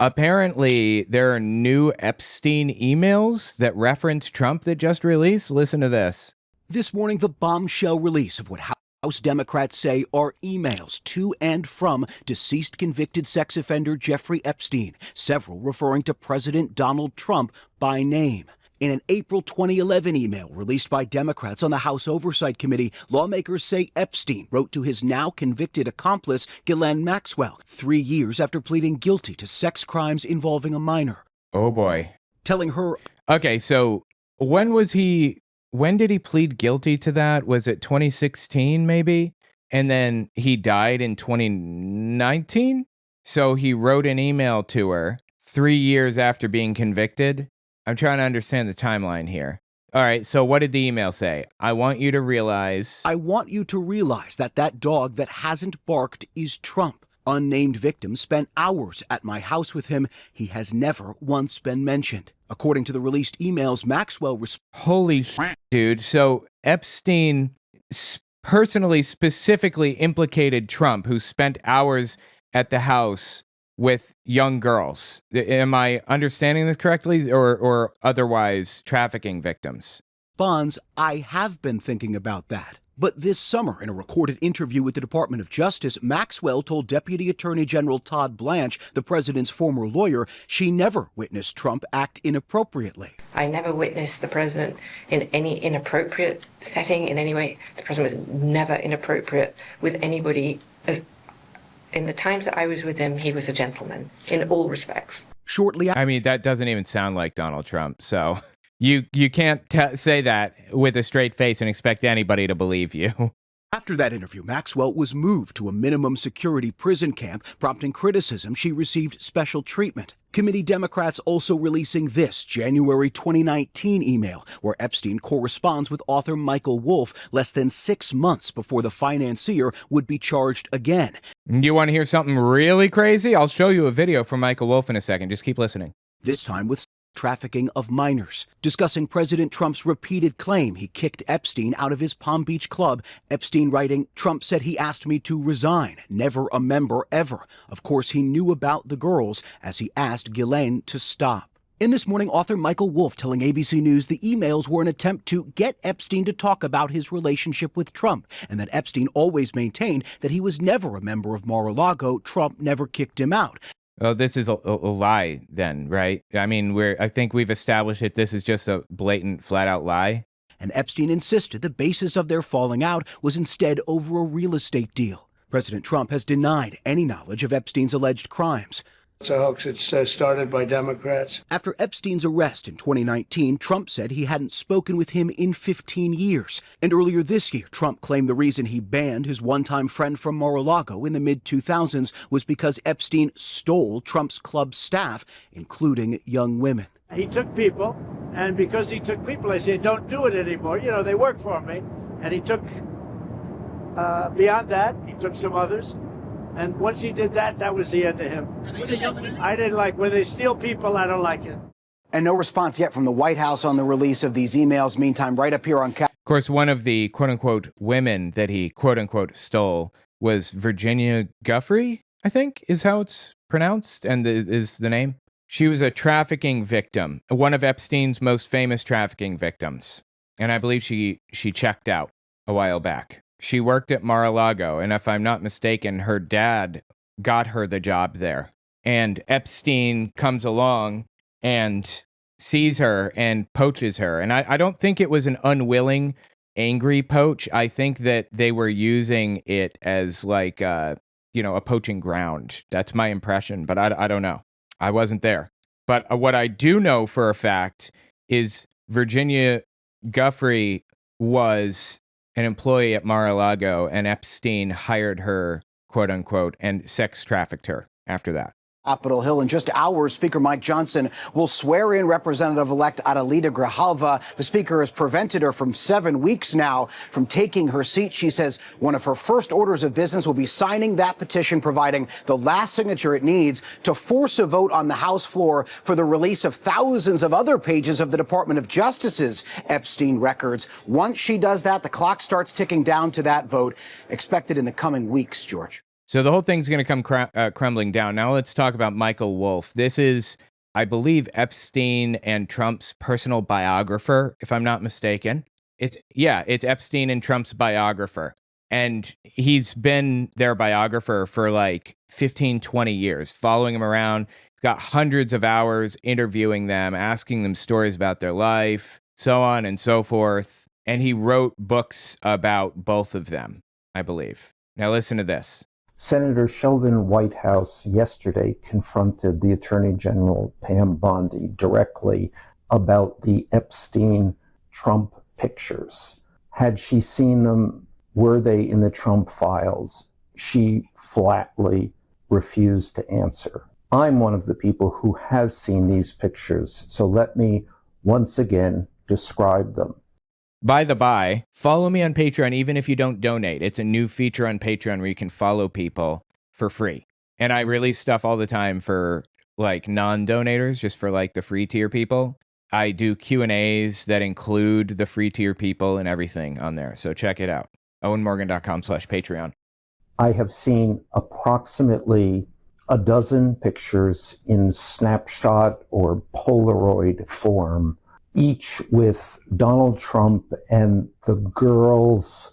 Apparently, there are new Epstein emails that reference Trump that just released. Listen to this. This morning, the bombshell release of what House Democrats say are emails to and from deceased convicted sex offender Jeffrey Epstein, several referring to President Donald Trump by name. In an April 2011 email released by Democrats on the House Oversight Committee, lawmakers say Epstein wrote to his now convicted accomplice, Ghislaine Maxwell, 3 years after pleading guilty to sex crimes involving a minor. Oh, boy. Telling her... Okay, so when did he plead guilty to that? Was it 2016, maybe? And then he died in 2019? So he wrote an email to her 3 years after being convicted? I'm trying to understand the timeline here. All right, so what did the email say? I want you to realize that that dog that hasn't barked is Trump. Unnamed victim spent hours at my house with him. He has never once been mentioned. According to the released emails, Maxwell... Holy shit, dude. So Epstein personally, specifically implicated Trump, who spent hours at the house with young girls. Am I understanding this correctly, or otherwise trafficking victims? Bonds, I have been thinking about that. But this summer, in a recorded interview with the Department of Justice, Maxwell told Deputy Attorney General Todd Blanche, the president's former lawyer, she never witnessed Trump act inappropriately. I never witnessed the president in any inappropriate setting in any way. The president was never inappropriate with anybody. In the times that I was with him, he was a gentleman in all respects. I mean, that doesn't even sound like Donald Trump, so... You can't say that with a straight face and expect anybody to believe you. After that interview, Maxwell was moved to a minimum security prison camp, prompting criticism she received special treatment. Committee Democrats also releasing this January 2019 email, where Epstein corresponds with author Michael Wolff less than 6 months before the financier would be charged again. You want to hear something really crazy? I'll show you a video from Michael Wolff in a second. Just keep listening. This time with trafficking of minors. Discussing President Trump's repeated claim he kicked Epstein out of his Palm Beach club, Epstein writing, Trump said he asked me to resign, never a member ever. Of course, he knew about the girls as he asked Ghislaine to stop. In This Morning, author Michael Wolff telling ABC News the emails were an attempt to get Epstein to talk about his relationship with Trump, and that Epstein always maintained that he was never a member of Mar-a-Lago. Trump never kicked him out. Oh, this is a lie then, right? I mean, I think we've established that this is just a blatant, flat-out lie. And Epstein insisted the basis of their falling out was instead over a real estate deal. President Trump has denied any knowledge of Epstein's alleged crimes. It's a hoax. It's started by Democrats. After Epstein's arrest in 2019, Trump said he hadn't spoken with him in 15 years. And earlier this year, Trump claimed the reason he banned his one-time friend from Mar-a-Lago in the mid-2000s was because Epstein stole Trump's club staff, including young women. He took people, and because he took people, I said, don't do it anymore. You know, they work for me. And he took, beyond that, he took some others. And once he did that, that was the end of him. I didn't like, when they steal people, I don't like it. And no response yet from the White House on the release of these emails. Meantime, right up here on... Of course, one of the quote-unquote women that he quote-unquote stole was Virginia Giuffre, I think is how it's pronounced and is the name. She was a trafficking victim, one of Epstein's most famous trafficking victims. And I believe she checked out a while back. She worked at Mar-a-Lago, and if I'm not mistaken, her dad got her the job there. And Epstein comes along and sees her and poaches her. And I don't think it was an unwilling, angry poach. I think that they were using it as like, a poaching ground. That's my impression, but I don't know. I wasn't there. But what I do know for a fact is Virginia Giuffre was an employee at Mar-a-Lago, and Epstein hired her, quote unquote, and sex trafficked her after that. Capitol Hill. In just hours, Speaker Mike Johnson will swear in Representative-elect Adelita Grijalva. The Speaker has prevented her from 7 weeks now from taking her seat. She says one of her first orders of business will be signing that petition, providing the last signature it needs to force a vote on the House floor for the release of thousands of other pages of the Department of Justice's Epstein records. Once she does that, the clock starts ticking down to that vote, expected in the coming weeks, George. So the whole thing's going to come crumbling down. Now let's talk about Michael Wolff. This is, I believe, Epstein and Trump's personal biographer, if I'm not mistaken. It's Epstein and Trump's biographer. And he's been their biographer for like 15, 20 years, following him around. He's got hundreds of hours interviewing them, asking them stories about their life, so on and so forth. And he wrote books about both of them, I believe. Now listen to this. Senator Sheldon Whitehouse yesterday confronted the Attorney General Pam Bondi directly about the Epstein-Trump pictures. Had she seen them? Were they in the Trump files? She flatly refused to answer. I'm one of the people who has seen these pictures, so let me once again describe them. By the by, follow me on Patreon even if you don't donate. It's a new feature on Patreon where you can follow people for free. And I release stuff all the time for like non-donators, just for like the free tier people. I do Q&As that include the free tier people and everything on there. So check it out. owenmorgan.com/Patreon. I have seen approximately a dozen pictures in snapshot or Polaroid form, each with Donald Trump and the girls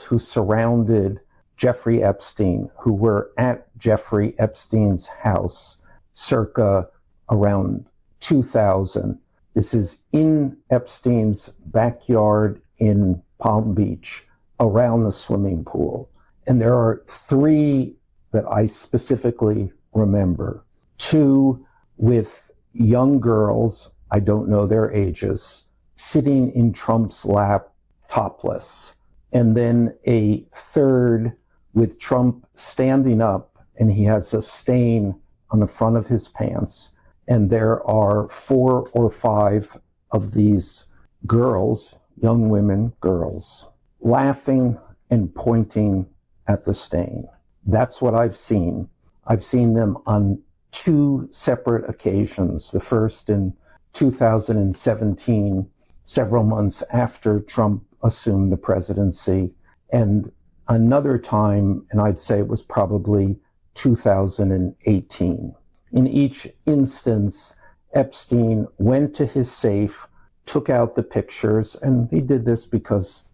who surrounded Jeffrey Epstein, who were at Jeffrey Epstein's house circa around 2000. This is in Epstein's backyard in Palm Beach, around the swimming pool. And there are three that I specifically remember. Two with young girls, I don't know their ages, sitting in Trump's lap, topless. And then a third with Trump standing up, and he has a stain on the front of his pants. And there are 4 or 5 of these girls, young women, girls, laughing and pointing at the stain. That's what I've seen. I've seen them on 2 separate occasions. The first in 2017, several months after Trump assumed the presidency, and another time, and I'd say it was probably 2018. In each instance, Epstein went to his safe, took out the pictures, and he did this because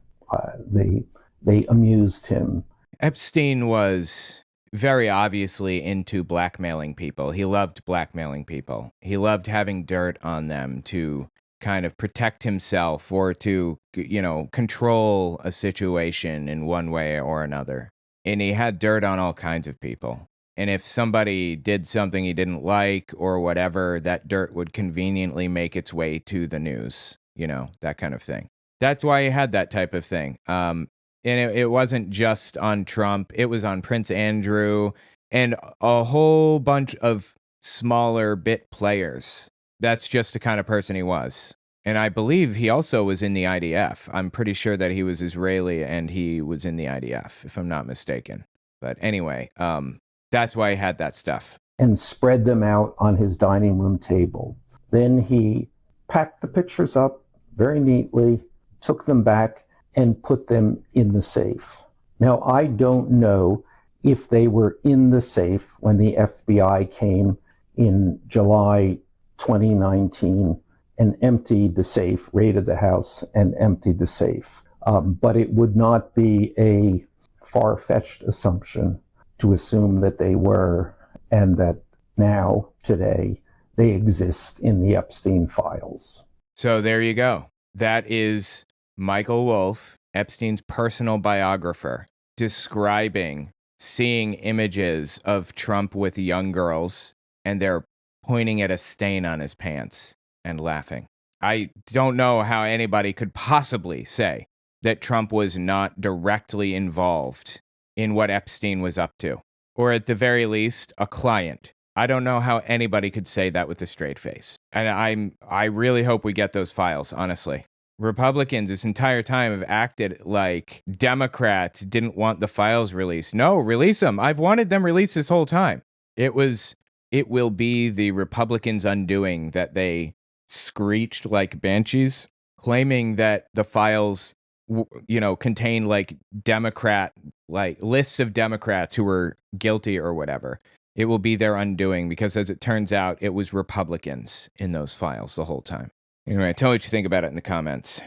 they amused him. Epstein was very obviously into blackmailing people. He loved blackmailing people. He loved having dirt on them to kind of protect himself or to, control a situation in one way or another. And he had dirt on all kinds of people. And if somebody did something he didn't like or whatever, that dirt would conveniently make its way to the news, that kind of thing. That's why he had that type of thing. And it wasn't just on Trump. It was on Prince Andrew and a whole bunch of smaller bit players. That's just the kind of person he was. And I believe he also was in the IDF. I'm pretty sure that he was Israeli and he was in the IDF, if I'm not mistaken. But anyway, that's why he had that stuff. And spread them out on his dining room table. Then he packed the pictures up very neatly, took them back, and put them in the safe. Now, I don't know if they were in the safe when the FBI came in July 2019 and emptied the safe, raided the house and emptied the safe. But it would not be a far-fetched assumption to assume that they were, and that now, today, they exist in the Epstein files. So there you go. That is Michael Wolff, Epstein's personal biographer, describing seeing images of Trump with young girls, and they're pointing at a stain on his pants and laughing. I don't know how anybody could possibly say that Trump was not directly involved in what Epstein was up to, or at the very least, a client. I don't know how anybody could say that with a straight face. And I really hope we get those files, honestly. Republicans this entire time have acted like Democrats didn't want the files released. No, release them. I've wanted them released this whole time. It will be the Republicans' undoing that they screeched like banshees, claiming that the files contain like Democrat, like lists of Democrats who were guilty or whatever. It will be their undoing because, as it turns out, it was Republicans in those files the whole time. Anyway, tell me what you think about it in the comments.